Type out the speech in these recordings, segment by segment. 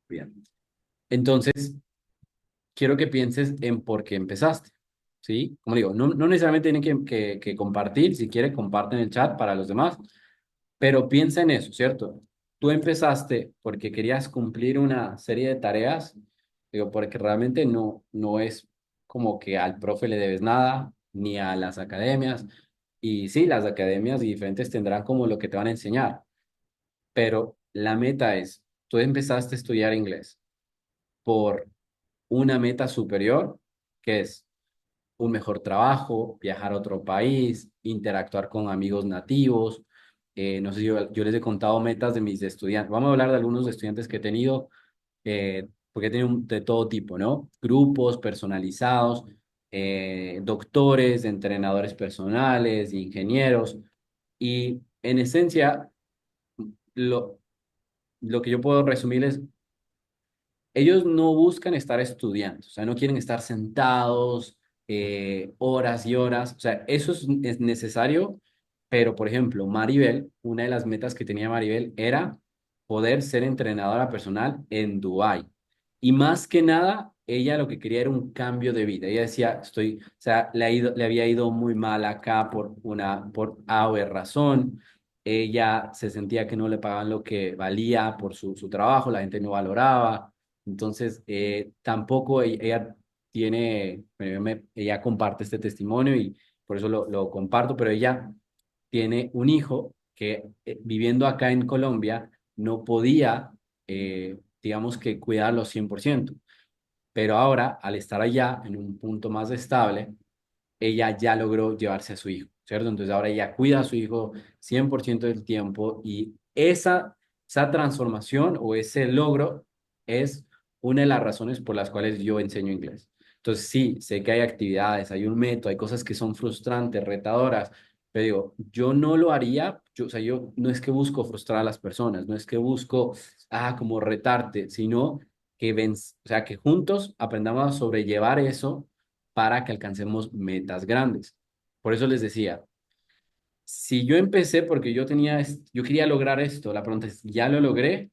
Bien. Entonces, quiero que pienses en por qué empezaste, ¿sí? Como digo, no necesariamente tienen que compartir, si quieres, comparten el chat para los demás, pero piensa en eso, ¿cierto? Tú empezaste porque querías cumplir una serie de tareas, digo, porque realmente no es como que al profe le debes nada, ni a las academias, y sí, las academias y diferentes tendrán como lo que te van a enseñar, pero la meta es, tú empezaste a estudiar inglés por una meta superior, que es un mejor trabajo, viajar a otro país, interactuar con amigos nativos. No sé si yo les he contado metas de mis estudiantes. Vamos a hablar de algunos estudiantes que he tenido, porque he tenido de todo tipo, ¿no? Grupos personalizados, doctores, entrenadores personales, ingenieros. Y en esencia, lo, lo que yo puedo resumir es ellos no buscan estar estudiando, o sea, no quieren estar sentados horas y horas, o sea, eso es necesario, pero por ejemplo, Maribel, una de las metas que tenía Maribel era poder ser entrenadora personal en Dubái. Y más que nada, ella lo que quería era un cambio de vida. Ella decía, o sea, le había ido muy mal acá por A o B razón. Ella se sentía que no le pagaban lo que valía por su trabajo, la gente no valoraba. Entonces, tampoco ella tiene, bueno, ella comparte este testimonio y por eso lo comparto, pero ella tiene un hijo que viviendo acá en Colombia no podía, digamos que cuidarlo 100%, pero ahora al estar allá en un punto más estable, ella ya logró llevarse a su hijo, ¿cierto? Entonces ahora ella cuida a su hijo 100% del tiempo y esa transformación o ese logro es una de las razones por las cuales yo enseño inglés. Entonces sí, sé que hay actividades, hay un método, hay cosas que son frustrantes, retadoras, pero digo, yo no lo haría, o sea, yo no es que busco frustrar a las personas, no es que busco, como retarte, sino o sea, que juntos aprendamos a sobrellevar eso para que alcancemos metas grandes. Por eso les decía, si yo empecé porque yo quería lograr esto, la pregunta es, ¿ya lo logré?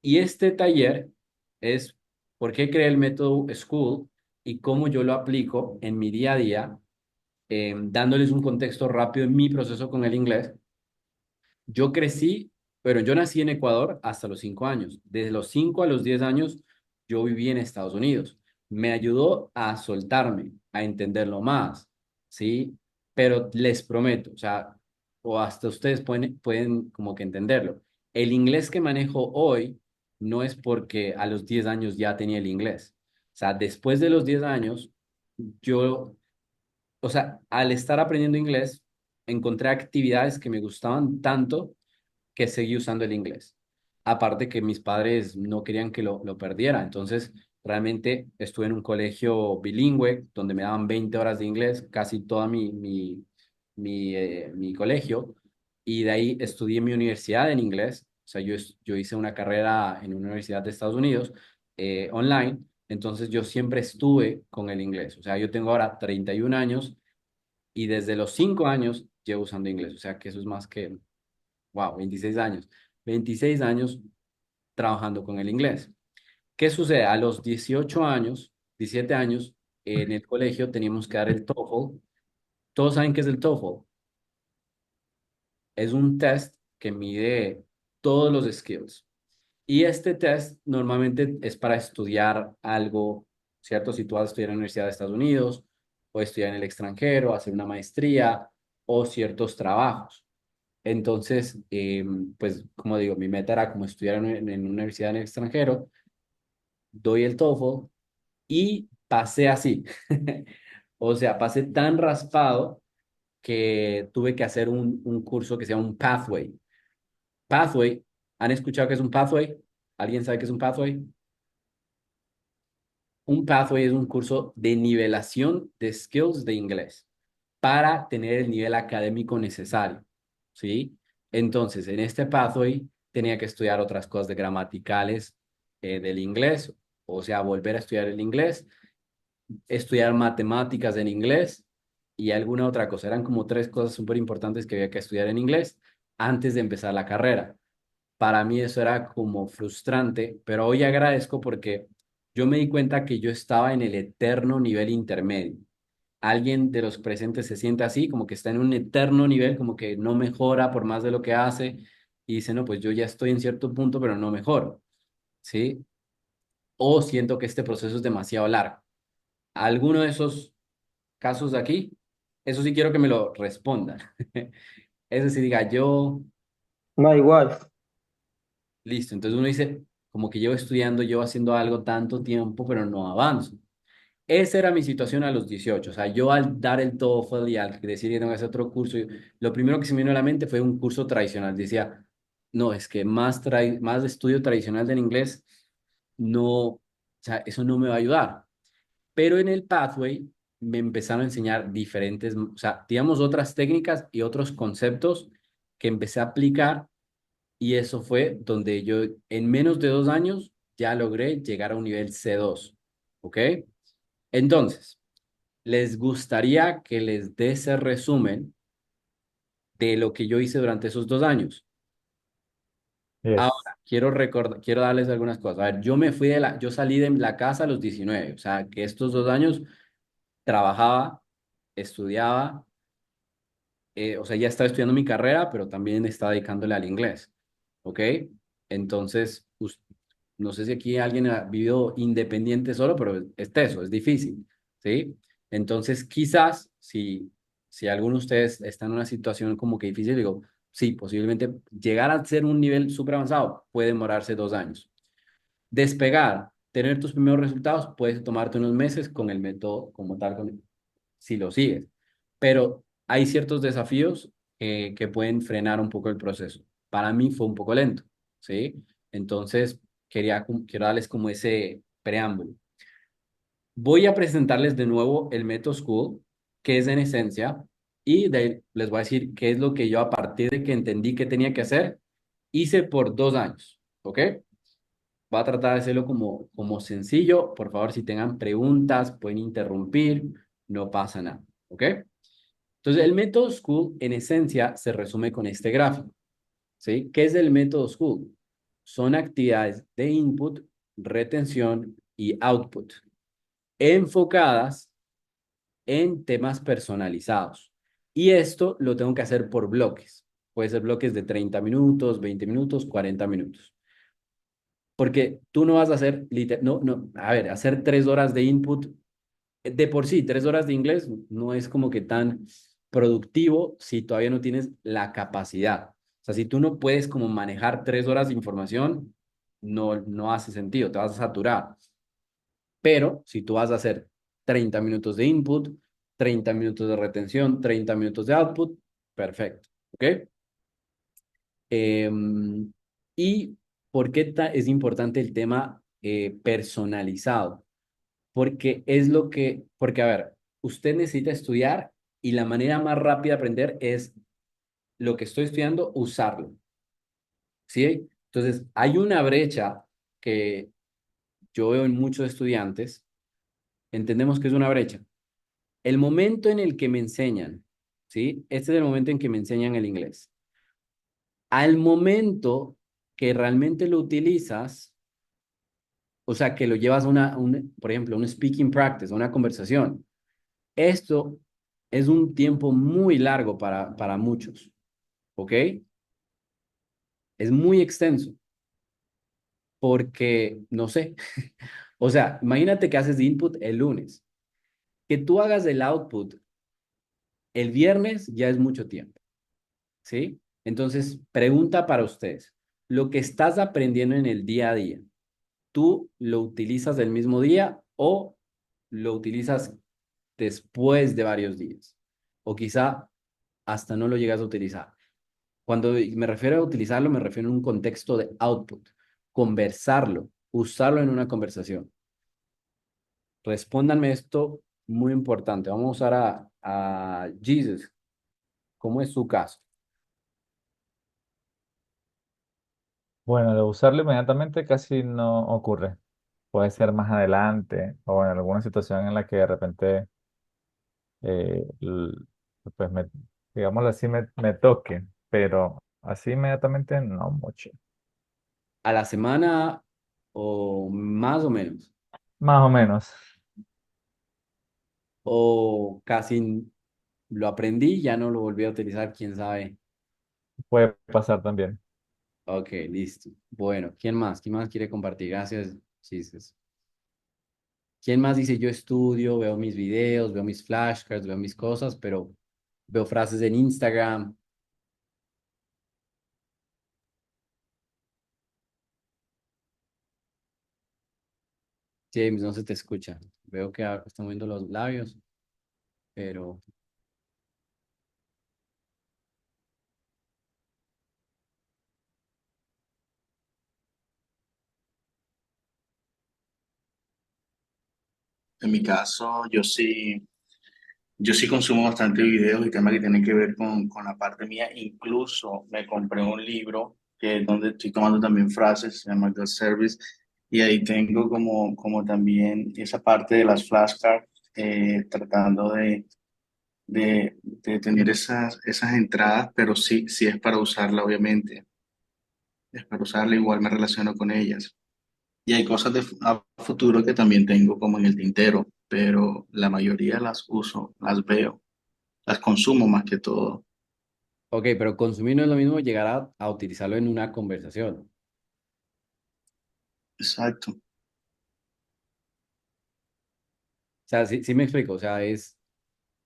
Y este taller es por qué creé el método School y cómo yo lo aplico en mi día a día, dándoles un contexto rápido en mi proceso con el inglés. Yo crecí, pero yo nací en Ecuador hasta los 5 años. Desde los 5 a los 10 años yo viví en Estados Unidos. Me ayudó a soltarme, a entenderlo más, ¿sí? Pero les prometo, o sea, o hasta ustedes pueden como que entenderlo. El inglés que manejo hoy no es porque a los 10 años ya tenía el inglés. O sea, después de los 10 años, yo o sea, al estar aprendiendo inglés, encontré actividades que me gustaban tanto que seguí usando el inglés. Aparte que mis padres no querían que lo perdiera, entonces realmente estuve en un colegio bilingüe donde me daban 20 horas de inglés, casi toda mi colegio, y de ahí estudié mi universidad en inglés, o sea, yo hice una carrera en una universidad de Estados Unidos online, entonces yo siempre estuve con el inglés, o sea, yo tengo ahora 31 años y desde los 5 años llevo usando inglés, o sea que eso es más que, wow, 26 años. 26 años trabajando con el inglés. ¿Qué sucede? A los 18 años, 17 años, en el colegio teníamos que dar el TOEFL. Todos saben qué es el TOEFL. Es un test que mide todos los skills. Y este test normalmente es para estudiar algo, ¿cierto? Si tú vas a estudiar en la Universidad de Estados Unidos o estudiar en el extranjero, hacer una maestría o ciertos trabajos. Entonces, pues como digo, mi meta era como estudiar en una universidad en el extranjero, doy el TOEFL y pasé así. O sea, pasé tan raspado que tuve que hacer un curso que se llama un Pathway. Pathway, ¿han escuchado qué es un Pathway? ¿Alguien sabe qué es un Pathway? Un Pathway es un curso de nivelación de skills de inglés para tener el nivel académico necesario, ¿sí? Entonces, en este Pathway tenía que estudiar otras cosas de gramaticales del inglés, o sea, volver a estudiar el inglés, estudiar matemáticas en inglés y alguna otra cosa. Eran como tres cosas súper importantes que había que estudiar en inglés antes de empezar la carrera. para mí eso era como frustrante, pero hoy agradezco porque yo me di cuenta que yo estaba en el eterno nivel intermedio. Alguien de los presentes se siente así, como que está en un eterno nivel, como que no mejora por más de lo que hace y dice, no, pues yo ya estoy en cierto punto, pero no mejoro, ¿sí? O siento que este proceso es demasiado largo. ¿Alguno de esos casos de aquí? Eso sí quiero que me lo respondan. Eso sí diga yo, No, igual. listo. Entonces uno dice, como que llevo estudiando, llevo haciendo algo tanto tiempo, pero no avanzo. Esa era mi situación a los 18. O sea, yo al dar el TOEFL y al decir que tengo que hacer otro curso, lo primero que se me vino a la mente fue un curso tradicional. Decía, no, es que más de estudio tradicional del inglés, no, o sea, eso no me va a ayudar. Pero en el Pathway me empezaron a enseñar diferentes, o sea, digamos, otras técnicas y otros conceptos que empecé a aplicar y eso fue donde yo en menos de 2 años ya logré llegar a un nivel C2. ¿Ok? Entonces, ¿les gustaría que les dé ese resumen de lo que yo hice durante esos 2 años? Yes. Ahora, quiero darles algunas cosas. A ver, yo salí de la casa a los 19, o sea, que estos 2 años trabajaba, estudiaba, o sea, ya estaba estudiando mi carrera, pero también estaba dedicándole al inglés, ¿ok? Entonces, no sé si aquí alguien ha vivido independiente solo, pero es teso, es difícil, ¿sí? Entonces, quizás, si alguno de ustedes está en una situación como que difícil, digo, sí, posiblemente llegar a ser un nivel súper avanzado puede demorarse 2 años. Despegar, tener tus primeros resultados, puedes tomarte unos meses con el método como tal, si lo sigues. Pero hay ciertos desafíos que pueden frenar un poco el proceso. Para mí fue un poco lento, ¿sí? Entonces, quiero darles como ese preámbulo. Voy a presentarles de nuevo el método School, que es en esencia, y de ahí les voy a decir qué es lo que yo a partir de que entendí que tenía que hacer, hice por 2 años, ¿ok? Voy a tratar de hacerlo como sencillo. Por favor, si tengan preguntas, pueden interrumpir, no pasa nada, ¿ok? Entonces, el método School en esencia se resume con este gráfico, ¿sí? ¿Qué es el método School? Son actividades de input, retención y output enfocadas en temas personalizados. Y esto lo tengo que hacer por bloques. Puede ser bloques de 30 minutos, 20 minutos, 40 minutos. Porque tú no vas a hacer, no, no, a ver, hacer 3 horas de input, de por sí, 3 horas de inglés no es como que tan productivo si todavía no tienes la capacidad. O sea, si tú no puedes como manejar 3 horas de información, no hace sentido, te vas a saturar. Pero si tú vas a hacer 30 minutos de input, 30 minutos de retención, 30 minutos de output, perfecto. ¿Ok? ¿Y por qué es importante el tema personalizado? Porque porque a ver, usted necesita estudiar y la manera más rápida de aprender es lo que estoy estudiando, usarlo, ¿sí? Entonces, hay una brecha que yo veo en muchos estudiantes, entendemos que es una brecha. El momento en el que me enseñan, ¿sí? Este es el momento en que me enseñan el inglés. Al momento que realmente lo utilizas, o sea, que lo llevas a por ejemplo, un speaking practice, a una conversación, esto es un tiempo muy largo para muchos, ¿ok? Es muy extenso porque, no sé, o sea, imagínate que haces de input el lunes, que tú hagas el output el viernes ya es mucho tiempo, ¿sí? Entonces, pregunta para ustedes, lo que estás aprendiendo en el día a día, ¿tú lo utilizas el mismo día o lo utilizas después de varios días? O quizá hasta no lo llegas a utilizar. Cuando me refiero a utilizarlo, me refiero en un contexto de output, conversarlo, usarlo en una conversación. Respóndanme esto muy importante. Vamos a usar a Jesus. ¿Cómo es su caso? Bueno, de usarlo inmediatamente casi no ocurre. Puede ser más adelante o en alguna situación en la que de repente, eh, l- pues digámoslo así, me toque, pero así inmediatamente no mucho. a la semana o más o menos, Más o menos. o casi lo aprendí, ya no lo volví a utilizar, quién sabe. Puede pasar también. Ok, listo. Bueno, ¿quién más? ¿Quién más quiere compartir? Gracias, chistes. ¿Quién más dice yo estudio, veo mis videos, veo mis flashcards, veo mis cosas, pero veo frases en Instagram? James, no se te escucha. Veo que está moviendo los labios, pero En mi caso, yo sí consumo bastante videos y temas que tienen que ver con la parte mía. Incluso me compré un libro que es donde estoy tomando también frases, se llama The Service, y ahí tengo como también esa parte de las flashcards, tratando de tener esas entradas, pero sí es para usarla, obviamente. Es para usarla, igual me relaciono con ellas. Y hay cosas a futuro que también tengo como en el tintero, pero la mayoría las uso, las veo, las consumo más que todo. ok, pero consumir no es lo mismo llegar a utilizarlo en una conversación. Exacto, O sea, sí, sí me explico. O sea,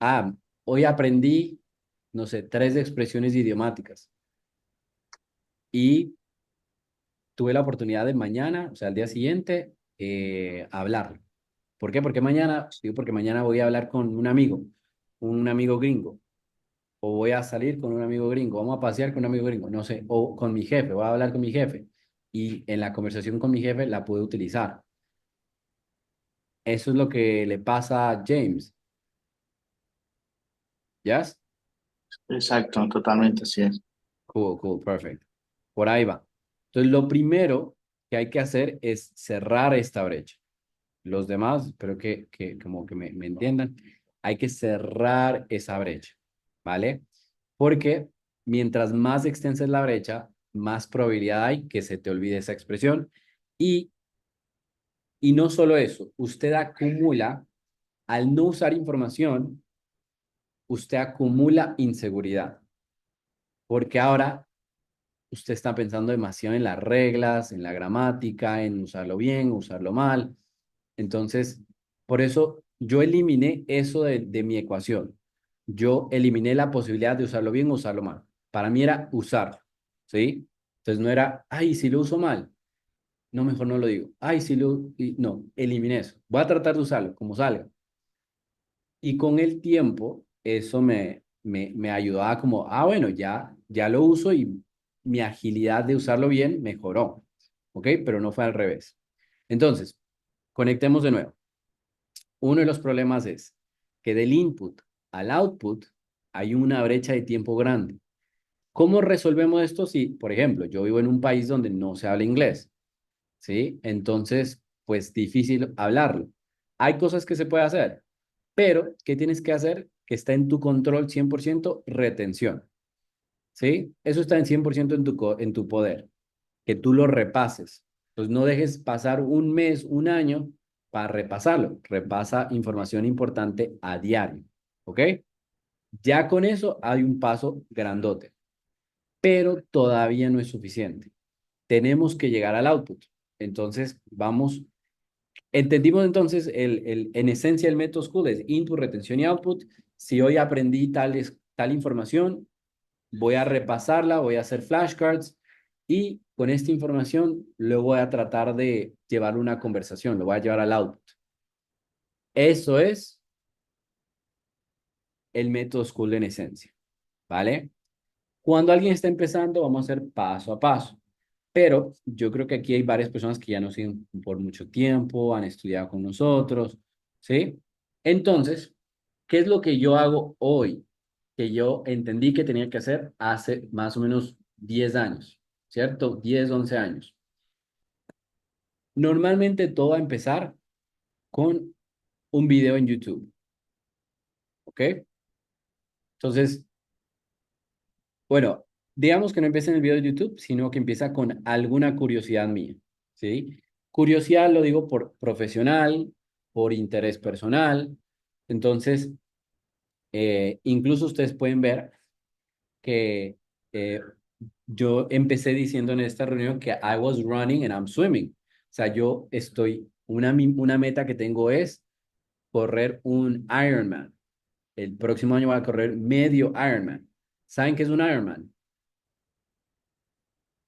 ah, hoy aprendí, no sé, 3 expresiones idiomáticas y tuve la oportunidad de mañana, o sea, al día siguiente, hablarlo. ¿Por qué? Porque mañana, digo, porque mañana voy a hablar con un amigo gringo, o voy a salir con un amigo gringo, vamos a pasear con un amigo gringo, no sé, o con mi jefe, voy a hablar con mi jefe y en la conversación con mi jefe la puedo utilizar. Eso es lo que le pasa a James, ¿ya? exacto, totalmente así es. Cool, cool, perfect. Por ahí va. Entonces, lo primero que hay que hacer es cerrar esta brecha. Los demás, espero que como que me entiendan, hay que cerrar esa brecha, ¿vale? Porque mientras más extensa es la brecha, más probabilidad hay que se te olvide esa expresión. Y, y no solo eso, usted acumula, al no usar información, usted acumula inseguridad, porque ahora usted está pensando demasiado en las reglas, en la gramática, en usarlo bien, usarlo mal. Entonces, por eso yo eliminé eso de mi ecuación. Yo eliminé la posibilidad de usarlo bien o usarlo mal. Para mí era usar, ¿sí? Entonces no era, ay, si lo uso mal. No, mejor no lo digo. Ay, si lo... No, eliminé eso. Voy a tratar de usarlo como salga. Y con el tiempo, eso me ayudaba como, bueno, ya lo uso y mi agilidad de usarlo bien mejoró. ¿Ok? Pero no fue al revés. Entonces, conectemos de nuevo. Uno de los problemas es que del input al output hay una brecha de tiempo grande. ¿Cómo resolvemos esto si, por ejemplo, yo vivo en un país donde no se habla inglés? ¿Sí? Entonces, pues difícil hablarlo. Hay cosas que se puede hacer, pero ¿qué tienes que hacer? Que está en tu control 100% retención. ¿Sí? Eso está en 100% en tu poder, que tú lo repases. Entonces, no dejes pasar un mes, un año para repasarlo. Repasa información importante a diario. ¿Ok? Ya con eso hay un paso grandote, pero todavía no es suficiente. Tenemos que llegar al output. Entonces, vamos. Entendimos entonces, en esencia, el método School es input, retención y output. Si hoy aprendí tal información, voy a repasarla, voy a hacer flashcards y con esta información luego voy a tratar de llevar una conversación, lo voy a llevar al output. Eso es el método School en esencia, ¿vale? Cuando alguien está empezando, vamos a hacer paso a paso. Pero yo creo que aquí hay varias personas que ya nos siguen por mucho tiempo, han estudiado con nosotros, ¿sí? Entonces, ¿qué es lo que yo hago hoy? Que yo entendí que tenía que hacer hace más o menos 10 años, ¿cierto? 10, 11 años. Normalmente todo va a empezar con un video en YouTube, ¿ok? Entonces, bueno, digamos que no empieza en el video de YouTube, sino que empieza con alguna curiosidad mía, ¿sí? Curiosidad lo digo por profesional, por interés personal. Entonces, incluso ustedes pueden ver que eh, yo empecé diciendo en esta reunión que I was running and I'm swimming. O sea, yo estoy, una meta que tengo es correr un Ironman. El próximo año voy a correr medio Ironman. ¿Saben qué es un Ironman?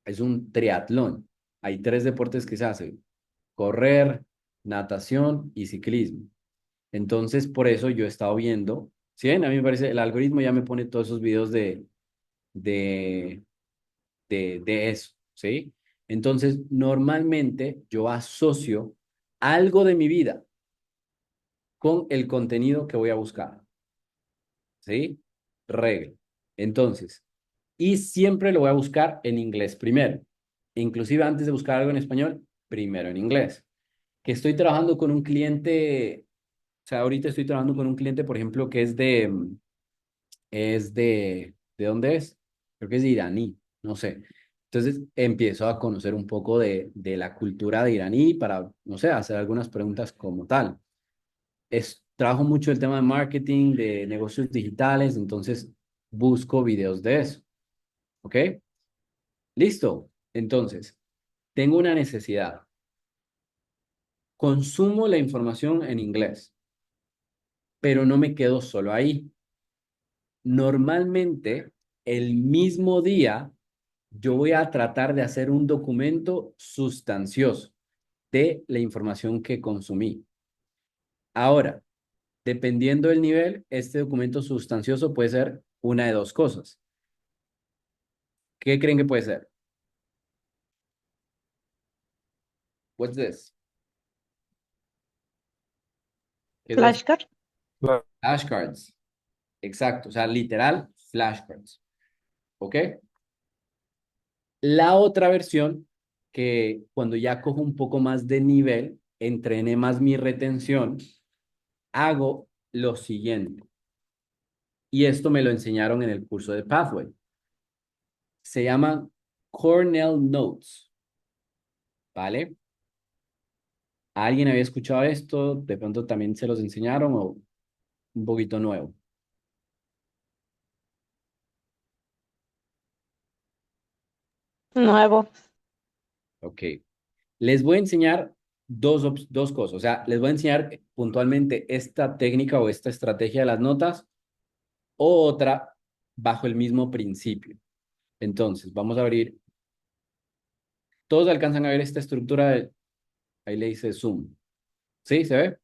Es un triatlón. Hay tres deportes que se hacen: correr, natación y ciclismo. Entonces, por eso yo he estado viendo, ¿sí ven? A mí me parece, el algoritmo ya me pone todos esos videos de, de eso, ¿sí? Entonces, normalmente yo asocio algo de mi vida con el contenido que voy a buscar, ¿sí? Regla. Entonces, y siempre lo voy a buscar en inglés primero. Inclusive antes de buscar algo en español, primero en inglés. Que estoy trabajando con un cliente, o sea, ahorita estoy trabajando con un cliente, por ejemplo, que ¿de dónde es? Creo que es de iraní, no sé. Entonces empiezo a conocer un poco de la cultura de iraní para, no sé, hacer algunas preguntas como tal. Trabajo mucho el tema de marketing, de negocios digitales, entonces busco videos de eso, ¿ok? Listo. Entonces, tengo una necesidad. Consumo la información en inglés, pero no me quedo solo ahí. Normalmente, el mismo día, yo voy a tratar de hacer un documento sustancioso de la información que consumí. Ahora, dependiendo del nivel, este documento sustancioso puede ser una de dos cosas. ¿Qué creen que puede ser? What's this? ¿Qué es eso? Flashcard. Claro. Flashcards. Exacto, o sea, literal, flashcards. ¿Ok? La otra versión, que cuando ya cojo un poco más de nivel, entrené más mi retención, hago lo siguiente. Y esto me lo enseñaron en el curso de Pathway. Se llaman Cornell Notes, ¿vale? ¿Alguien había escuchado esto? De pronto también se los enseñaron o un poquito nuevo. Nuevo. Ok. Les voy a enseñar dos cosas. O sea, les voy a enseñar puntualmente esta técnica o esta estrategia de las notas o otra bajo el mismo principio. Entonces, vamos a abrir. ¿Todos alcanzan a ver esta estructura? Ahí le dice zoom. ¿Sí? ¿Se ve?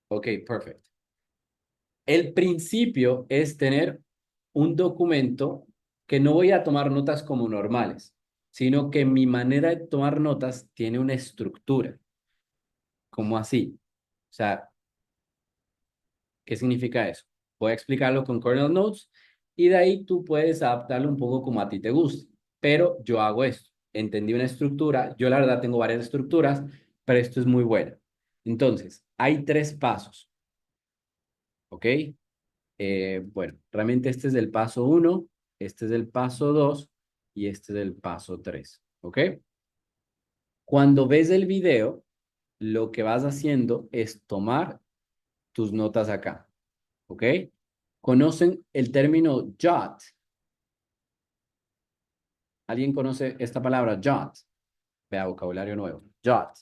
Ok, perfecto. El principio es tener un documento que no voy a tomar notas como normales, sino que mi manera de tomar notas tiene una estructura. ¿Cómo así? O sea, ¿qué significa eso? Voy a explicarlo con Cornell Notes y de ahí tú puedes adaptarlo un poco como a ti te guste. Pero yo hago esto. Entendí una estructura. Yo la verdad tengo varias estructuras, pero esto es muy bueno. Entonces, hay tres pasos. ¿Ok? Bueno, realmente este es el paso uno, este es el paso dos y este es el paso tres. ¿Ok? Cuando ves el video, lo que vas haciendo es tomar tus notas acá. ¿Ok? ¿Conocen el término jot? ¿Alguien conoce esta palabra jot? Vea, vocabulario nuevo. Jot.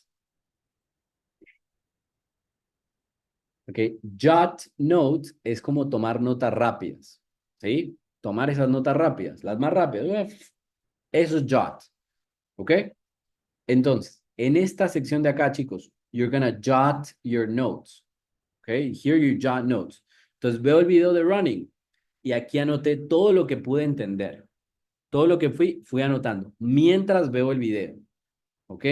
¿Ok? Jot note es como tomar notas rápidas. ¿Sí? Tomar esas notas rápidas, las más rápidas. Eso es jot. ¿Ok? Entonces, en esta sección de acá, chicos, you're gonna jot your notes. ¿Ok? Here you jot notes. Entonces, veo el video de running y aquí anoté todo lo que pude entender. Todo lo que fui anotando mientras veo el video. ¿Ok?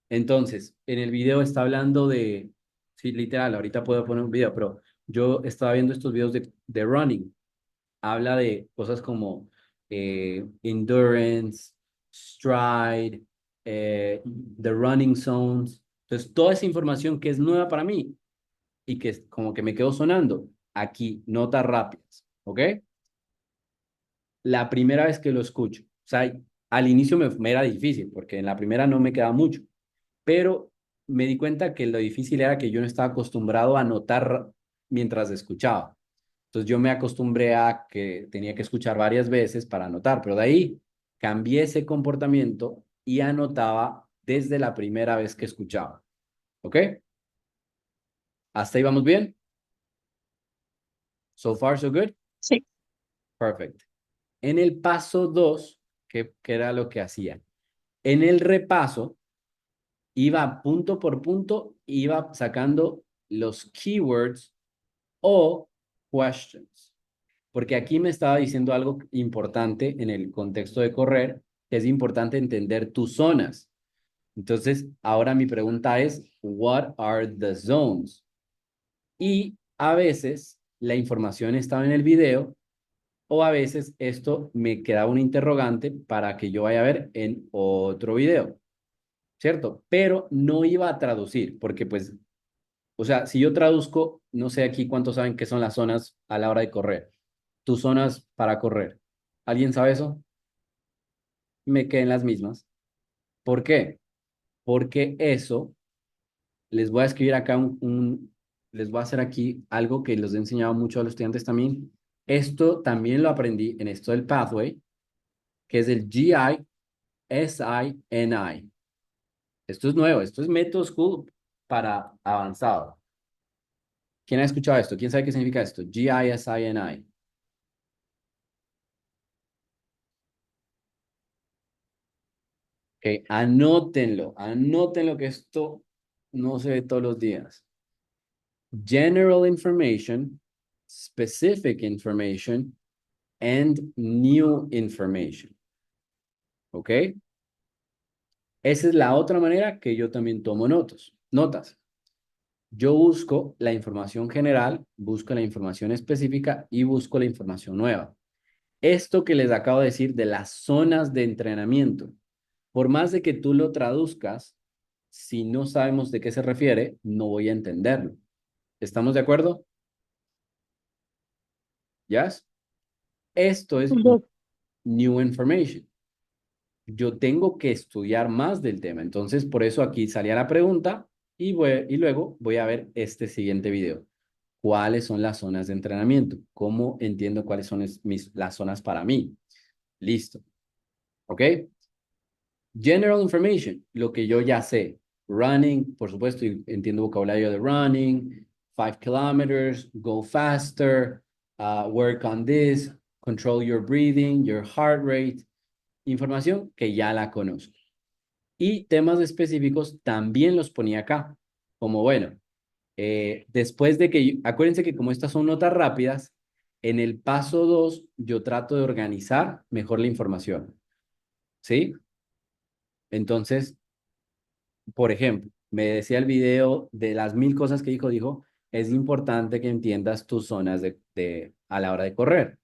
Entonces, en el video está hablando de, sí, literal, ahorita puedo poner un video, pero yo estaba viendo estos videos de running. Habla de cosas como endurance, stride, the running zones. Entonces, toda esa información que es nueva para mí y que como que me quedó sonando, aquí, notas rápidas. ¿Ok? la primera vez que lo escucho. O sea, al inicio me era difícil, porque en la primera no me quedaba mucho, pero me di cuenta que lo difícil era que yo no estaba acostumbrado a notar mientras escuchaba. Entonces yo me acostumbré a que tenía que escuchar varias veces para anotar, pero de ahí cambié ese comportamiento y anotaba desde la primera vez que escuchaba. ¿Ok? ¿Hasta ahí vamos bien? So far, so good? Sí. Perfect. En el paso 2, ¿qué era lo que hacía? En el repaso, iba punto por punto, iba sacando los keywords o questions. Porque aquí me estaba diciendo algo importante en el contexto de correr, que es importante entender tus zonas. Entonces, ahora mi pregunta es, what are the zones? Y a veces la información estaba en el video o a veces esto me quedaba un interrogante para que yo vaya a ver en otro video, ¿cierto? Pero no iba a traducir, porque pues, o sea, si yo traduzco, no sé aquí cuántos saben qué son las zonas a la hora de correr. Tus zonas para correr. ¿Alguien sabe eso? Me queden las mismas. ¿Por qué? Porque eso, les voy a escribir acá les voy a hacer aquí algo que les he enseñado mucho a los estudiantes también. Esto también lo aprendí en esto del Pathway, que es el GISINI. Esto es nuevo, esto es Método School para avanzado. ¿Quién ha escuchado esto? ¿Quién sabe qué significa esto? GISINI. Ok, anótenlo que esto no se ve todos los días. General information, specific information, and new information. ¿Ok? Esa es la otra manera que yo también tomo notas. Yo busco la información general, busco la información específica y busco la información nueva. Esto que les acabo de decir de las zonas de entrenamiento, por más de que tú lo traduzcas, si no sabemos de qué se refiere, no voy a entenderlo. ¿Estamos de acuerdo? ¿Ya? Esto es Ujú. new information. Yo tengo que estudiar más del tema. Entonces, por eso aquí salía la pregunta y luego voy a ver este siguiente video. ¿Cuáles son las zonas de entrenamiento? ¿Cómo entiendo cuáles son las zonas para mí? Listo. ¿Ok? General information, lo que yo ya sé. Running, por supuesto, entiendo vocabulario de running, 5 kilometers, go faster, work on this, control your breathing, your heart rate. Información que ya la conozco. Y temas específicos también los ponía acá. Como bueno, después de que, acuérdense que como estas son notas rápidas, en el paso 2 yo trato de organizar mejor la información. ¿Sí? Entonces, por ejemplo, me decía el video de las 1000 cosas que dijo, es importante que entiendas tus zonas a la hora de correr.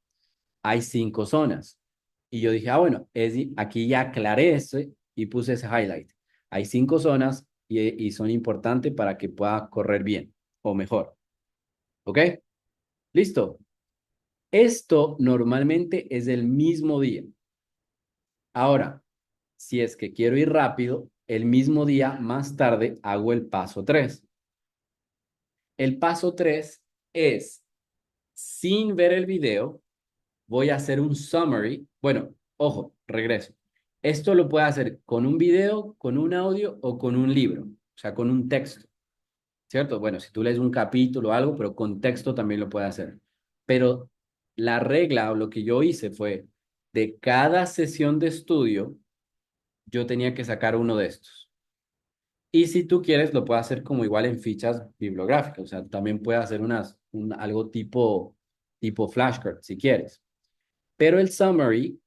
Hay 5 zonas. Y yo dije, bueno, aquí ya aclaré esto y puse ese highlight. Hay 5 zonas y son importantes para que pueda correr bien o mejor. ¿Ok? Listo. Esto normalmente es el mismo día. Ahora, si es que quiero ir rápido, el mismo día más tarde hago el paso 3. El paso 3 es, sin ver el video, voy a hacer un summary. Bueno, ojo, regreso. Esto lo puede hacer con un video, con un audio o con un libro, o sea, con un texto, ¿cierto? Bueno, si tú lees un capítulo o algo, pero con texto también lo puede hacer. Pero la regla o lo que yo hice fue, de cada sesión de estudio, yo tenía que sacar uno de estos. Y si tú quieres, lo puedes hacer como igual en fichas bibliográficas, o sea, también puedes hacer algo tipo flashcard si quieres. Pero el summary,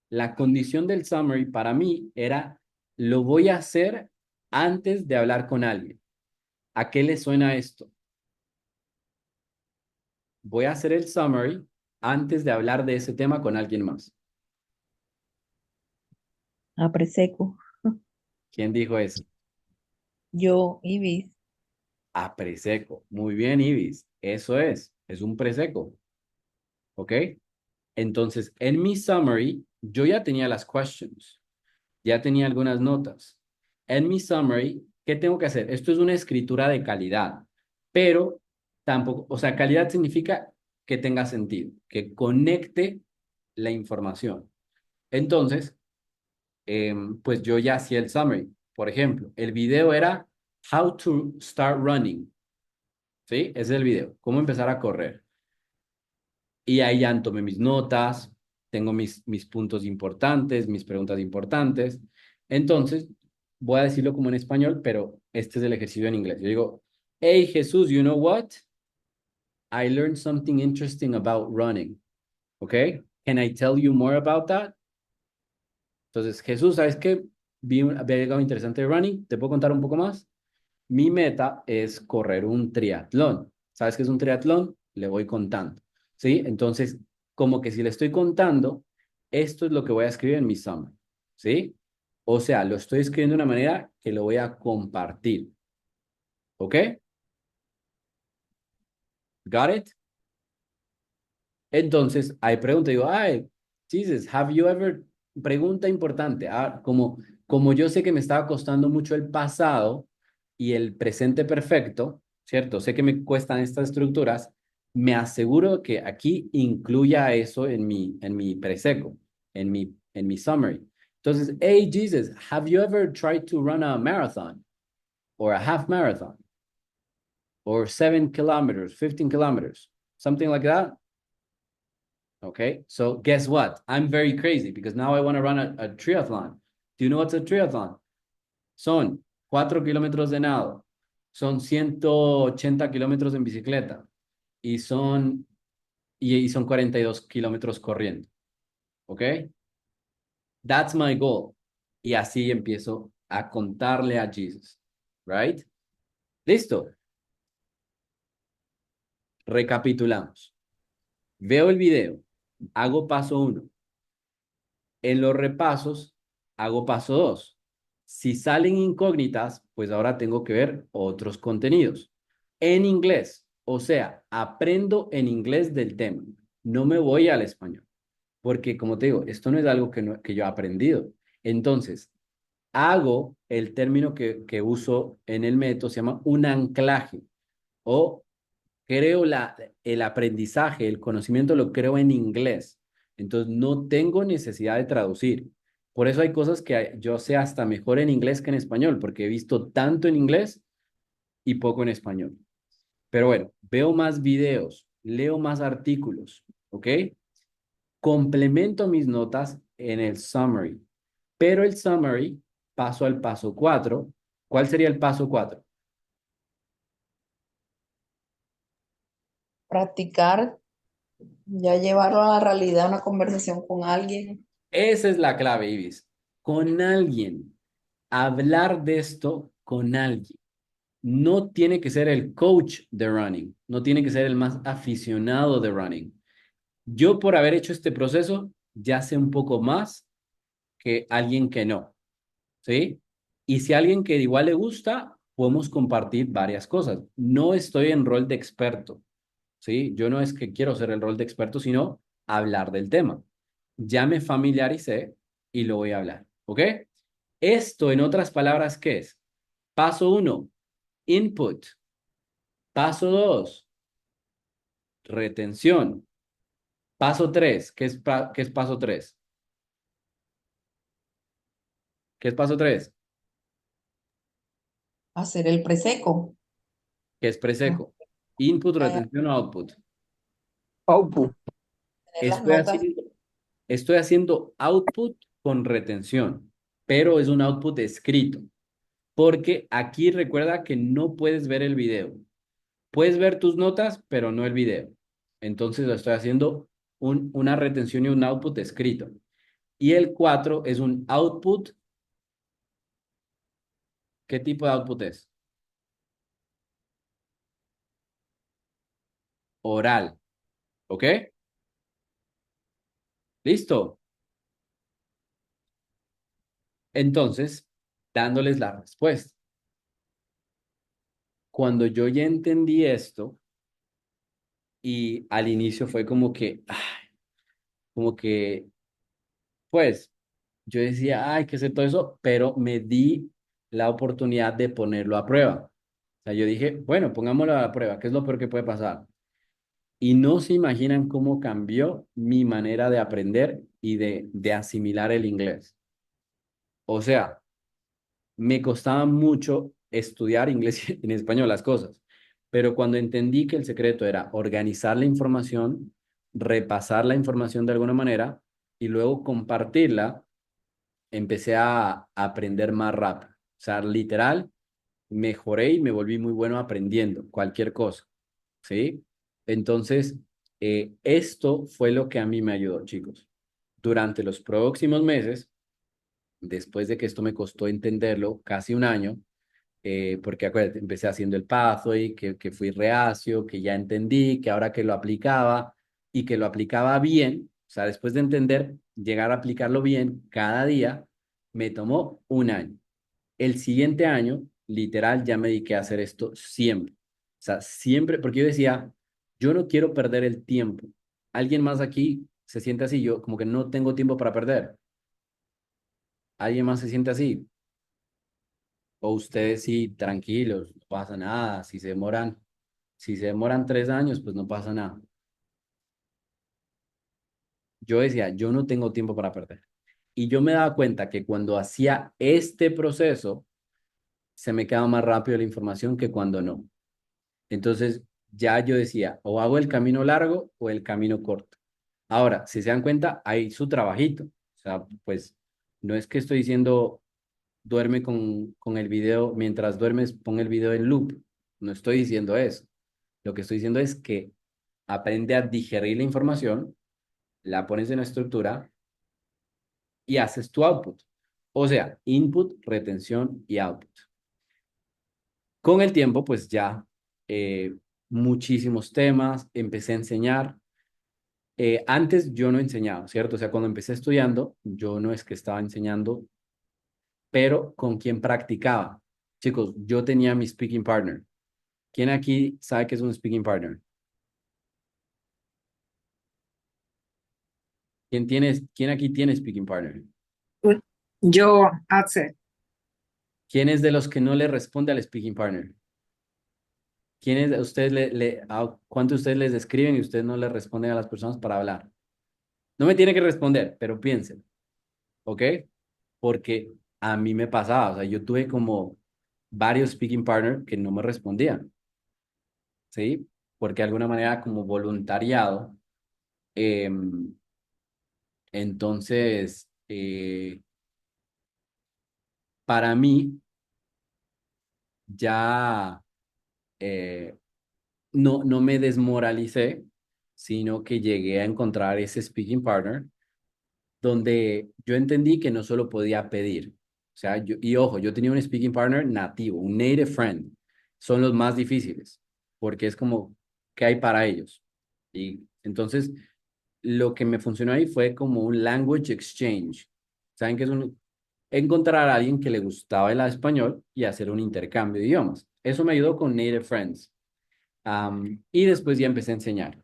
la condición del summary para mí era, lo voy a hacer antes de hablar con alguien. ¿A qué le suena esto? Voy a hacer el summary antes de hablar de ese tema con alguien más. A preseco. ¿Quién dijo eso? Yo, Ibis. A preseco. Muy bien, Ibis. Eso es un preseco. ¿Ok? Entonces, en mi summary, yo ya tenía las questions, ya tenía algunas notas. En mi summary, ¿qué tengo que hacer? Esto es una escritura de calidad, pero tampoco, o sea, calidad significa que tenga sentido, que conecte la información. Entonces, pues yo ya hacía el summary. Por ejemplo, el video era How to Start Running, ¿sí? Ese es el video, cómo empezar a correr. Y ahí ya tomé mis notas, tengo mis puntos importantes, mis preguntas importantes. Entonces, voy a decirlo como en español, pero este es el ejercicio en inglés. Yo digo, hey Jesús, you know what? I learned something interesting about running. Okay? Can I tell you more about that? Entonces, Jesús, ¿sabes qué? Había algo interesante de running. ¿Te puedo contar un poco más? Mi meta es correr un triatlón. ¿Sabes qué es un triatlón? Le voy contando. ¿Sí? Entonces, como que si le estoy contando, esto es lo que voy a escribir en mi summary. ¿Sí? O sea, lo estoy escribiendo de una manera que lo voy a compartir. ¿Ok? ¿Got it? Entonces, hay pregunta, digo, ay, Jesus, have you ever, pregunta importante, como yo sé que me estaba costando mucho el pasado y el presente perfecto, ¿cierto? Sé que me cuestan estas estructuras, me aseguro que aquí incluya eso en mi preseco, en mi summary. Entonces, hey, Jesus, have you ever tried to run a marathon or a half marathon or 7 kilometers, 15 kilometers, something like that? Okay, so guess what? I'm very crazy because now I want to run a triathlon. Do you know what's a triathlon? Son 4 kilómetros de nado, son 180 kilómetros en bicicleta y son 42 kilómetros corriendo. Okay, that's my goal. Y así empiezo a contarle a Jesus, right? Listo. Recapitulamos. Veo el video, hago paso 1. En los repasos, hago paso 2. Si salen incógnitas, pues ahora tengo que ver otros contenidos. En inglés, o sea, aprendo en inglés del tema. No me voy al español, porque como te digo, esto no es algo que yo he aprendido. Entonces, hago el término que uso en el método, se llama un anclaje o creo el aprendizaje, el conocimiento lo creo en inglés. Entonces no tengo necesidad de traducir. Por eso hay cosas que yo sé hasta mejor en inglés que en español, porque he visto tanto en inglés y poco en español. Pero bueno, veo más videos, leo más artículos, ¿ok? Complemento mis notas en el summary, pero el summary paso al paso 4. ¿Cuál sería el paso 4? Practicar, ya llevarlo a la realidad, una conversación con alguien. Esa es la clave, Ibis. Con alguien. Hablar de esto con alguien. No tiene que ser el coach de running. No tiene que ser el más aficionado de running. Yo por haber hecho este proceso ya sé un poco más que alguien que no. ¿Sí? Y si alguien que igual le gusta, podemos compartir varias cosas. No estoy en rol de experto. ¿Sí? Yo no es que quiero ser el rol de experto, sino hablar del tema. Ya me familiaricé y lo voy a hablar, ¿ok? Esto, en otras palabras, ¿qué es? Paso 1, input. Paso 2, retención. Paso 3, ¿qué es paso 3? ¿Qué es paso 3? Hacer el preseco. ¿Qué es Ah, preseco? Input, ya, retención o output. Output. tener las Estoy notas. haciendo, estoy haciendo output con retención, pero es un output escrito. Porque aquí recuerda que no puedes ver el video. Puedes ver tus notas, pero no el video. Entonces lo estoy haciendo una retención y un output escrito. Y el 4 es un output. ¿Qué tipo de output es? Oral. ¿Ok? ¿Listo? Entonces, dándoles la respuesta. Cuando yo ya entendí esto, y al inicio fue como que como que, pues, yo decía, ay, qué sé todo eso, pero me di la oportunidad de ponerlo a prueba. O sea, yo dije, bueno, pongámoslo a la prueba, ¿qué es lo peor que puede pasar? Y no se imaginan cómo cambió mi manera de aprender y de asimilar el inglés. O sea, me costaba mucho estudiar inglés en español las cosas, pero cuando entendí que el secreto era organizar la información, repasar la información de alguna manera y luego compartirla, empecé a aprender más rápido. O sea, literal, mejoré y me volví muy bueno aprendiendo cualquier cosa, ¿sí? Entonces, esto fue lo que a mí me ayudó, chicos. Durante los próximos meses, después de que esto me costó entenderlo, casi un año, porque acuérdate, empecé haciendo el pathway, que fui reacio, que ya entendí, que ahora que lo aplicaba y que lo aplicaba bien, o sea, después de entender, llegar a aplicarlo bien cada día, me tomó un año. El siguiente año, literal, ya me dediqué a hacer esto siempre. O sea, siempre, porque yo decía, yo no quiero perder el tiempo. Alguien más aquí se siente así, yo como que no tengo tiempo para perder. Alguien más se siente así. O ustedes sí, tranquilos, no pasa nada. Si se demoran 3 años, pues no pasa nada. Yo decía, yo no tengo tiempo para perder. Y yo me daba cuenta que cuando hacía este proceso, se me quedaba más rápido la información que cuando no. Entonces, ya yo decía, o hago el camino largo o el camino corto. Ahora, si se dan cuenta, hay su trabajito. O sea, pues no es que estoy diciendo duerme con el video, mientras duermes, pon el video en loop. No estoy diciendo eso. Lo que estoy diciendo es que aprende a digerir la información, la pones en una estructura y haces tu output. O sea, input, retención y output. Con el tiempo, pues ya muchísimos temas, empecé a enseñar. Antes yo no enseñaba, ¿cierto? O sea, cuando empecé estudiando, yo no es que estaba enseñando, pero con quien practicaba. Chicos, yo tenía mi speaking partner. ¿Quién aquí sabe qué es un speaking partner? ¿Quién aquí tiene speaking partner? Yo, Axel, ¿Quién es de los que no le responde al speaking partner? ¿Quién es de ustedes cuántos de ustedes les escriben y ustedes no le responden a las personas para hablar? No me tiene que responder, pero piensen, ¿ok? Porque a mí me pasaba, o sea, yo tuve como varios speaking partners que no me respondían, ¿sí? Porque de alguna manera como voluntariado, entonces, para mí ya no me desmoralicé, sino que llegué a encontrar ese speaking partner donde yo entendí que no solo podía pedir. O sea, y ojo, yo tenía un speaking partner nativo, un native friend. Son los más difíciles, porque es como, ¿qué hay para ellos? Y entonces, lo que me funcionó ahí fue como un language exchange. ¿Saben qué es encontrar a alguien que le gustaba el español y hacer un intercambio de idiomas? Eso me ayudó con native friends. Y después ya empecé a enseñar.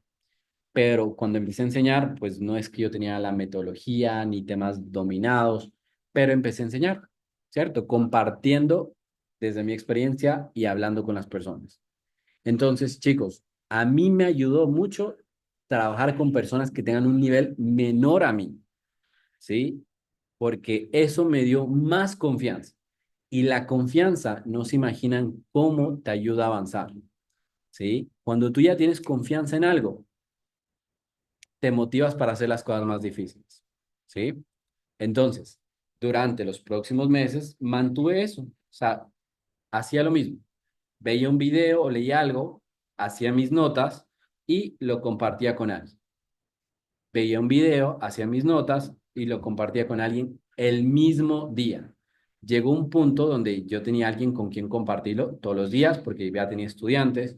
Pero cuando empecé a enseñar, pues no es que yo tenía la metodología ni temas dominados, pero empecé a enseñar, ¿cierto? Compartiendo desde mi experiencia y hablando con las personas. Entonces, chicos, a mí me ayudó mucho trabajar con personas que tengan un nivel menor a mí, ¿sí? Porque eso me dio más confianza. Y la confianza, no se imaginan cómo te ayuda a avanzar, ¿sí? Cuando tú ya tienes confianza en algo, te motivas para hacer las cosas más difíciles, ¿sí? Entonces, durante los próximos meses mantuve eso, o sea, hacía lo mismo, veía un video o leía algo, hacía mis notas y lo compartía con alguien. Veía un video, hacía mis notas y lo compartía con alguien el mismo día. Llegó un punto donde yo tenía alguien con quien compartirlo todos los días porque ya tenía estudiantes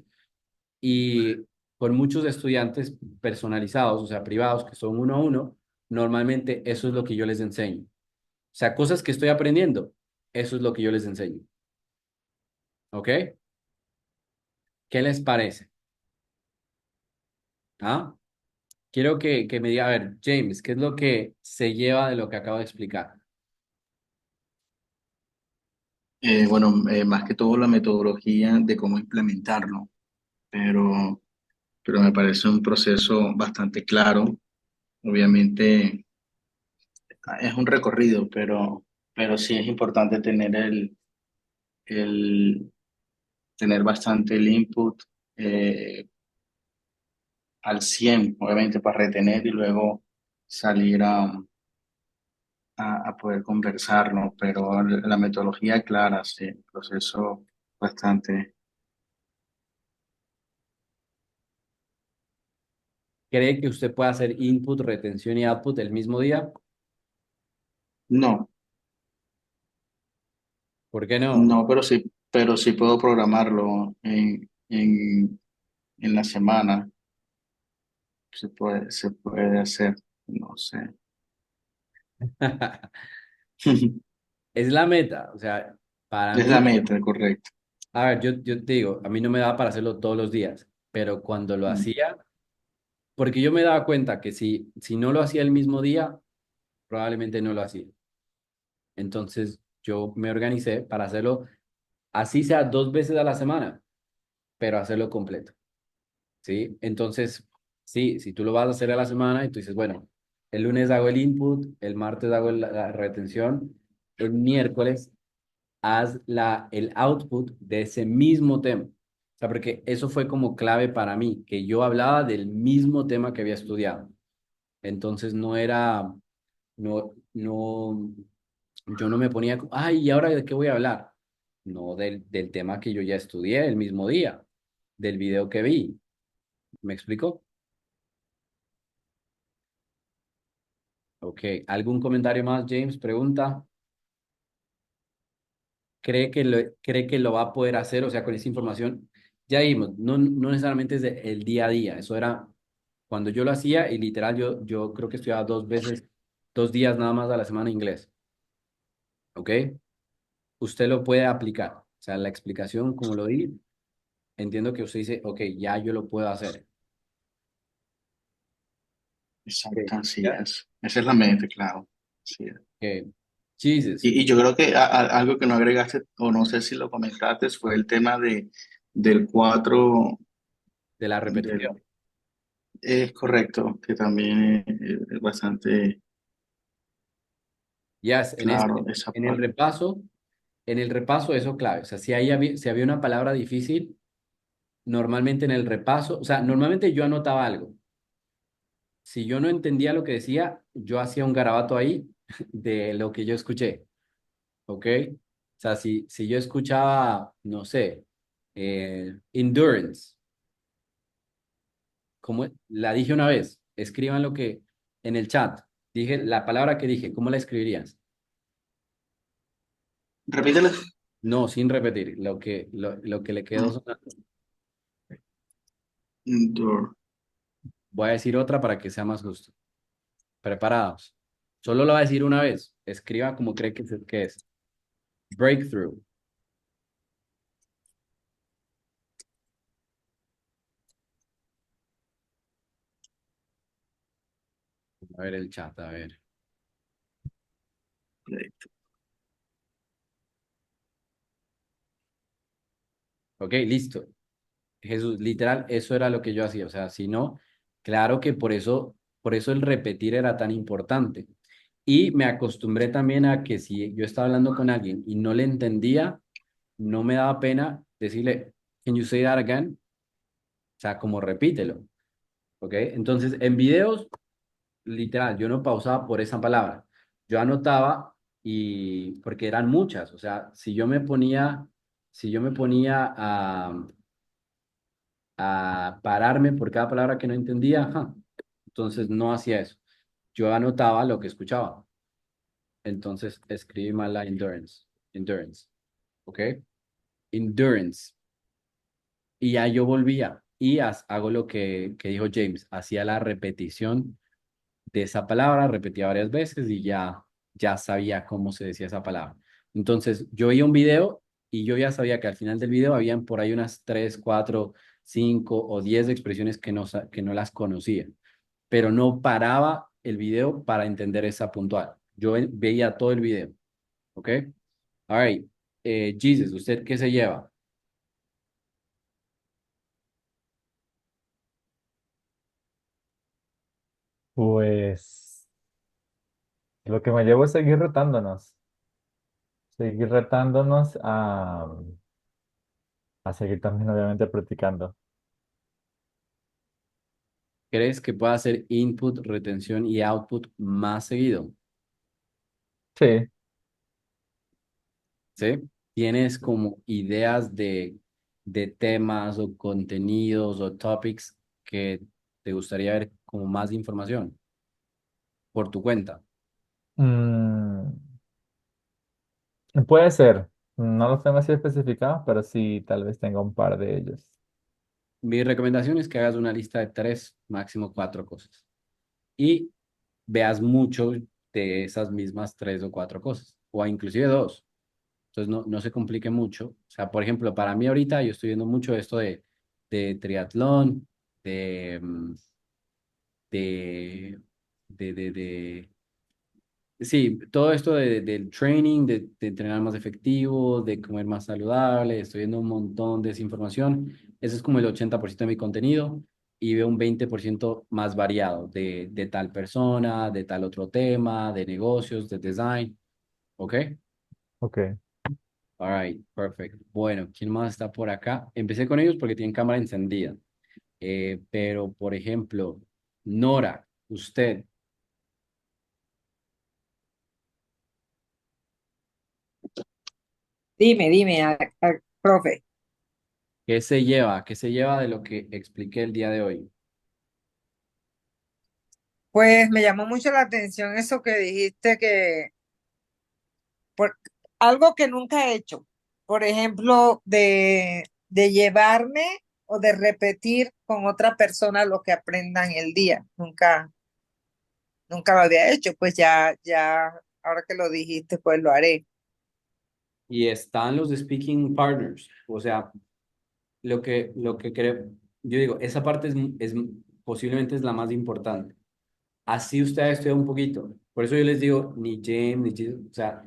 y con muchos estudiantes personalizados, o sea, privados, que son uno a uno, normalmente eso es lo que yo les enseño. O sea, cosas que estoy aprendiendo, eso es lo que yo les enseño. ¿Ok? ¿Qué les parece? ¿Ah? quiero que me diga, a ver, James, ¿qué es lo que se lleva de lo que acabo de explicar? Bueno, más que todo la metodología de cómo implementarlo, pero, pero me parece un proceso bastante claro. Obviamente es un recorrido, pero sí es importante tener el tener bastante el input eh, al 100 obviamente para retener y luego salir a poder conversarlo, pero la metodología clara, sí, el proceso bastante. ¿Cree que usted puede hacer input, retención y output el mismo día? No, ¿Por qué no? no, pero sí puedo programarlo en la semana, se puede hacer, no sé. Es la meta, o sea, para Es la mí, meta, correcto. a ver, yo te digo, a mí no me daba para hacerlo todos los días, pero cuando lo Mm, hacía, porque yo me daba cuenta que si no lo hacía el mismo día, probablemente no lo hacía. Entonces yo me organicé para hacerlo, así sea 2 veces a la semana, pero hacerlo completo, ¿sí? Entonces, sí, si tú lo vas a hacer a la semana y tú dices, bueno, el lunes hago el input, el martes hago la retención, el miércoles haz el output de ese mismo tema. O sea, porque eso fue como clave para mí, que yo hablaba del mismo tema que había estudiado. Entonces no era, no, yo no me ponía, ay, ¿y ahora de qué voy a hablar? No, del tema que yo ya estudié el mismo día, del video que vi. ¿Me explico? Ok, ¿algún comentario más, James? Pregunta. ¿Cree que lo va a poder hacer? O sea, con esa información, ya vimos, no necesariamente es el día a día, eso era cuando yo lo hacía y literal yo creo que estudiaba 2 veces, 2 días nada más a la semana inglés, ¿ok? Usted lo puede aplicar, o sea, la explicación, como lo di, entiendo que usted dice, ok, ya yo lo puedo hacer. Ok, exacto, así ¿ya? es. Esa es la meta, claro. Así es. Ok, Jesus, Y yo creo que algo que no agregaste, o no sé si lo comentaste, fue el tema del 4 de la repetición. del, es correcto, que también es bastante Yes, claro esa en el parte. repaso, en el repaso eso clave, o sea, si había una palabra difícil, normalmente en el repaso, o sea, normalmente yo anotaba algo. Si yo no entendía lo que decía, yo hacía un garabato ahí de lo que yo escuché, ¿ok? O sea, si yo escuchaba, no sé, endurance, como la dije una vez, escriban lo que en el chat, dije la palabra que dije, ¿cómo la escribirías? Repítelo. No, sin repetir, lo que le quedó Mm, sonando. endure. Voy a decir otra para que sea más justo. Preparados. Solo lo voy a decir una vez. Escriba como cree que es. Breakthrough. A ver el chat, a ver. Ok, listo. Jesús, literal, eso era lo que yo hacía. O sea, si no, claro que por eso el repetir era tan importante. Y me acostumbré también a que si yo estaba hablando con alguien y no le entendía, no me daba pena decirle, Can you say that again? O sea, como repítelo. ¿Ok? Entonces, en videos, literal, yo no pausaba por esa palabra. Yo anotaba y porque eran muchas. O sea, si yo me ponía a pararme por cada palabra que no entendía, ajá, entonces no hacía eso. Yo anotaba lo que escuchaba. Entonces escribí mal la endurance. Endurance. ¿Ok? Endurance. Y ya yo volvía y hago lo que dijo James. Hacía la repetición de esa palabra, repetía varias veces y ya sabía cómo se decía esa palabra. Entonces yo veía un video y yo ya sabía que al final del video habían por ahí unas 3, 4, 5 o 10 expresiones que no las conocía. pero no paraba el video para entender esa puntual. Yo veía todo el video, ¿ok? All right. Jesus, ¿usted qué se lleva? Pues lo que me llevo es seguir retándonos a seguir también obviamente practicando. ¿Crees que pueda hacer input, retención y output más seguido? Sí. ¿Sí? ¿Tienes como ideas de temas o contenidos o topics que te gustaría ver como más información por tu cuenta? Mm, puede ser. No los tengo así especificados, pero sí, tal vez tenga un par de ellos. Mi recomendación es que hagas una lista de 3, máximo 4 cosas y veas mucho de esas mismas 3 o 4 cosas, o inclusive 2. Entonces no se complique mucho. O sea, por ejemplo, para mí ahorita yo estoy viendo mucho esto de triatlón, de, de, de sí, todo esto del training, de entrenar más efectivo, de comer más saludable, estoy viendo un montón de esa información. Eso es como el 80% de mi contenido y veo un 20% más variado de tal persona, de tal otro tema, de negocios, de design. ¿Ok? Ok. All right, perfect. Bueno, ¿quién más está por acá? Empecé con ellos porque tienen cámara encendida. Pero, por ejemplo, Nora, usted, Dime, profe. ¿qué se lleva? ¿Qué se lleva de lo que expliqué el día de hoy? Pues me llamó mucho la atención eso que dijiste que por algo que nunca he hecho. Por ejemplo, de llevarme o de repetir con otra persona lo que aprenda en el día. Nunca lo había hecho, pues ya, ahora que lo dijiste, pues lo haré. Y están los speaking partners. O sea, lo que creo, yo digo, esa parte posiblemente es la más importante. Así usted ha estudiado un poquito. Por eso yo les digo, ni James, ni Jesus, o sea,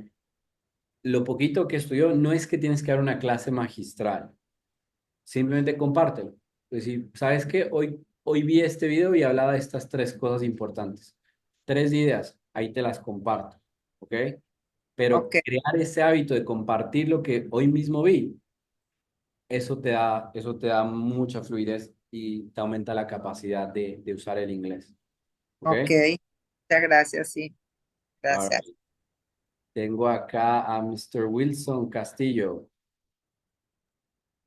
lo poquito que estudió no es que tienes que dar una clase magistral. Simplemente compártelo. Es decir, ¿sabes qué? Hoy vi este video y hablaba de estas 3 cosas importantes. 3 ideas, ahí te las comparto. ¿Ok? Pero Ok, crear ese hábito de compartir lo que hoy mismo vi, eso te da mucha fluidez y te aumenta la capacidad de usar el inglés. ¿Ok? ok. Muchas gracias, sí. Ahora, Gracias. tengo acá a Mr. Wilson Castillo.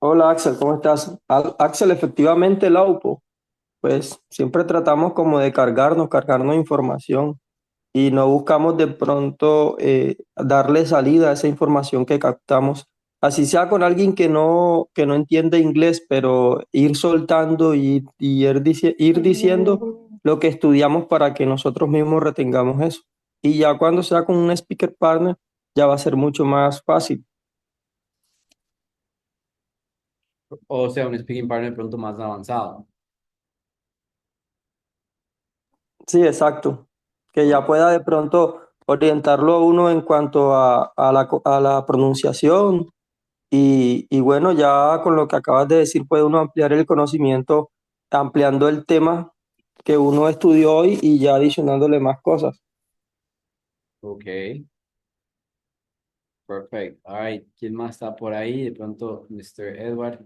Hola Axel, ¿cómo estás? Axel, efectivamente el AUPO, pues siempre tratamos como de cargarnos información y no buscamos de pronto darle salida a esa información que captamos, así sea con alguien que no entiende inglés, pero ir soltando y ir diciendo lo que estudiamos para que nosotros mismos retengamos eso. Y ya cuando sea con un speaker partner, ya va a ser mucho más fácil. O sea, un speaking partner de pronto más avanzado. Sí, exacto. Que ya pueda de pronto orientarlo a uno en cuanto a la pronunciación y bueno, ya con lo que acabas de decir puede uno ampliar el conocimiento ampliando el tema que uno estudió hoy y ya adicionándole más cosas. Ok. Perfect. All right. ¿Quién más está por ahí? De pronto, Mr. Edward.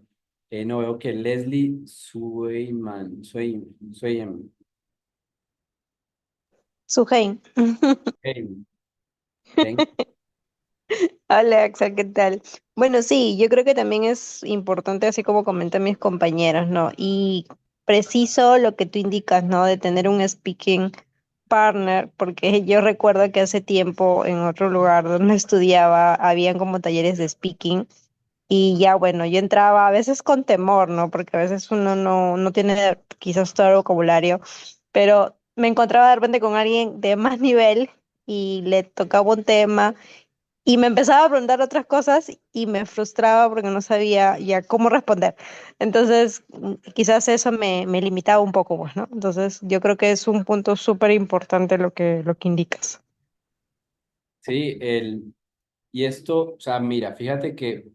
No veo que Leslie Swayman. Suheim. Hey, thank- Hola, Axel, ¿qué tal? Bueno, sí, yo creo que también es importante, así como comentan mis compañeros, ¿no? Y preciso lo que tú indicas, ¿no? De tener un speaking partner, porque yo recuerdo que hace tiempo en otro lugar donde estudiaba, habían como talleres de speaking y ya, bueno, yo entraba a veces con temor, ¿no? Porque a veces uno no tiene quizás todo el vocabulario, pero me encontraba de repente con alguien de más nivel y le tocaba un tema Y me empezaba a preguntar otras cosas y me frustraba porque no sabía ya cómo responder. Entonces, quizás eso me limitaba un poco, pues, ¿no? Entonces, yo creo que es un punto súper importante lo que indicas. Sí, y esto, o sea, mira, fíjate que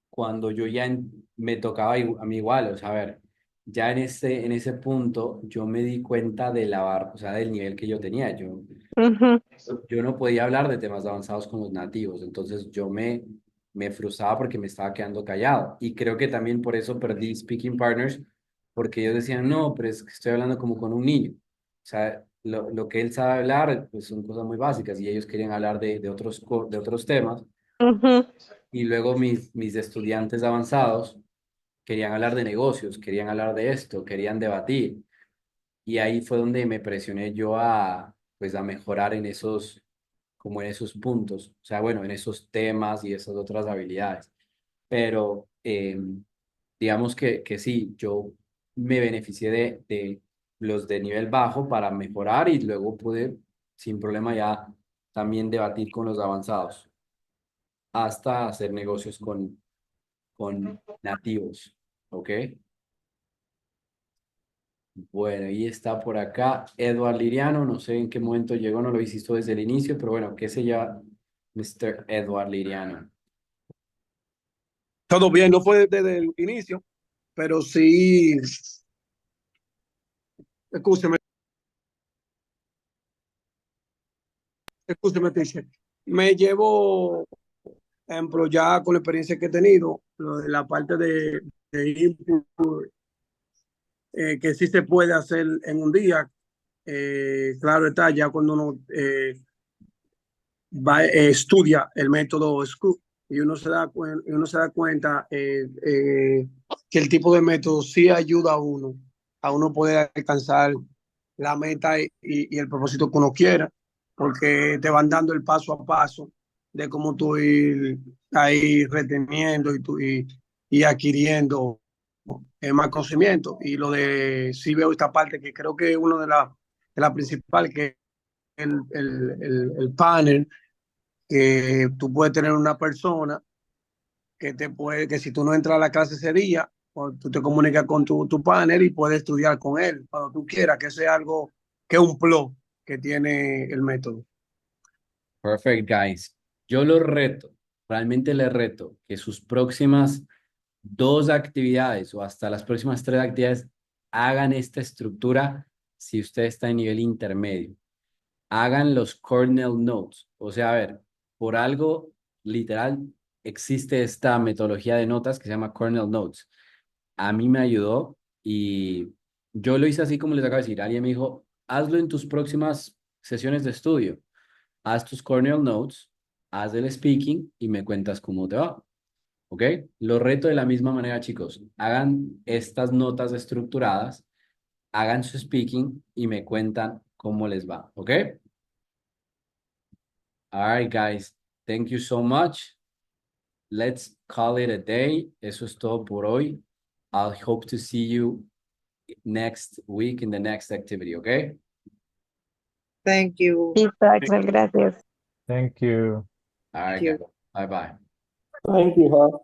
cuando yo ya me tocaba a mí igual, o sea, a ver, ya en ese punto yo me di cuenta de o sea, del nivel que yo tenía. Ujú, Yo no podía hablar de temas avanzados con los nativos, entonces me frustraba porque me estaba quedando callado. Y creo que también por eso perdí speaking partners, porque ellos decían, no, pero es que estoy hablando como con un niño. O sea, lo que él sabe hablar, pues son cosas muy básicas y ellos querían hablar de otros temas. ujú. Y luego mis estudiantes avanzados querían hablar de negocios, querían hablar de esto, querían debatir. Y ahí fue donde me presioné yo pues, a mejorar como en esos puntos, o sea, bueno, en esos temas y esas otras habilidades. Pero digamos que sí, yo me beneficié de los de nivel bajo para mejorar y luego pude, sin problema, ya también debatir con los avanzados, hasta hacer negocios con nativos, ¿ok? Bueno, y está por acá Edward Liriano, no sé en qué momento llegó, no lo hiciste desde el inicio, pero bueno, ¿qué se llama Mr. Edward Liriano? Todo bien, no fue desde el inicio, pero sí, escúcheme, escúcheme, teacher. Me llevo, por ejemplo, ya con la experiencia que he tenido, lo de la parte de input, que sí se puede hacer en un día. Claro está, ya cuando uno estudia el método Scoop y uno se da cuenta que el tipo de método sí ayuda a uno poder alcanzar la meta y el propósito que uno quiera, porque te van dando el paso a paso de cómo tú ir ahí reteniendo y adquiriendo más conocimiento. Y lo de sí veo esta parte que creo que es uno de la principal, que es el panel, que tú puedes tener una persona que si tú no entras a la clase ese día, pues tú te comunicas con tu panel y puedes estudiar con él cuando tú quieras, que sea algo, que es un plus que tiene el método. Perfect, guys. Yo los reto, realmente les reto que sus próximas dos actividades o hasta las próximas tres actividades hagan esta estructura si usted está en nivel intermedio. Hagan los Cornell Notes. O sea, a ver, por algo literal existe esta metodología de notas que se llama Cornell Notes. A mí me ayudó y yo lo hice así como les acabo de decir. Alguien me dijo, hazlo en tus próximas sesiones de estudio. Haz tus Cornell Notes, haz el speaking y me cuentas cómo te va. ¿Ok? Lo reto de la misma manera, chicos. Hagan estas notas estructuradas, hagan su speaking y me cuentan cómo les va. ¿Ok? All right, guys. Thank you so much. Let's call it a day. Eso es todo por hoy. I'll hope to see you next week in the next activity, okay? Thank you. Listo, Axel, gracias. Thank you. All right, Thank you. guys. Bye bye. Thank you, huh?